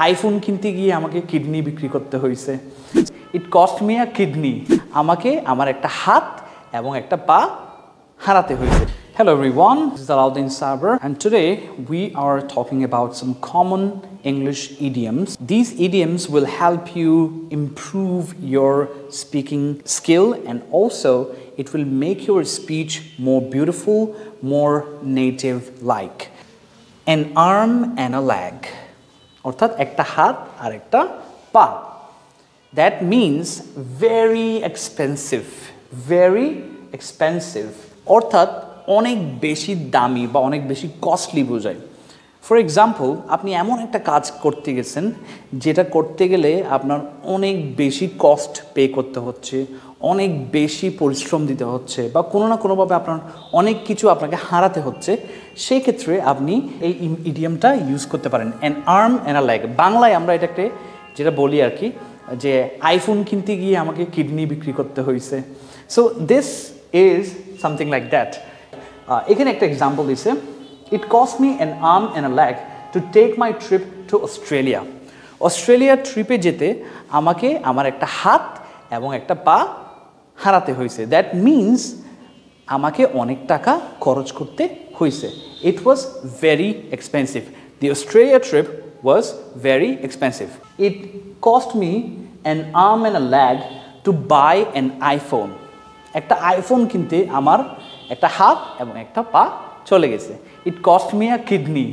IPhone কিনতে গিয়ে আমাকে কিডনি বিক্রি করতে হয়েছে। ইট কস্ট মি আ কিডনি। আমাকে আমার একটা হাত এবং একটা পা হারাতে হয়েছে। Hello everyone, this is Alauddin Saber and today we are talking about some common English idioms. These idioms will help you improve your speaking skill and also it will make your speech more beautiful, more native-like. An arm and a leg. অর্থাৎ একটা হাত আর একটা পা। That means very expensive. অর্থাৎ অনেক বেশি দামি বা অনেক বেশি কস্টলি বোঝায়। ফর এক্সাম্পল, আপনি এমন একটা কাজ করতে গেছেন যেটা করতে গেলে আপনার অনেক বেশি কস্ট পে করতে হচ্ছে, অনেক বেশি পরিশ্রম দিতে হচ্ছে বা কোনো না কোনোভাবে আপনার অনেক কিছু আপনাকে হারাতে হচ্ছে। সেই ক্ষেত্রে আপনি এই ইডিয়ামটা ইউজ করতে পারেন, an arm and a leg. বাংলায় আমরা এটাকে যেটা বলি আর কি, যে আইফোন কিনতে গিয়ে আমাকে কিডনি বিক্রি করতে হয়েছে। So this is something like that. এখানে একটা এক্সাম্পল দিছে, it cost me an arm and a leg to take my trip to Australia. অস্ট্রেলিয়ার ট্রিপে যেতে আমাকে আমার একটা হাত এবং একটা পা হারাতে হয়েছে। দ্যাট মিনস আমাকে অনেক টাকা খরচ করতে হয়েছে। It was very expensive. The Australia trip was very expensive. It cost me an arm and a leg to buy an iPhone. একটা আইফোন কিনতে আমার একটা হাত এবং একটা পা চলে গেছে। It cost me a kidney.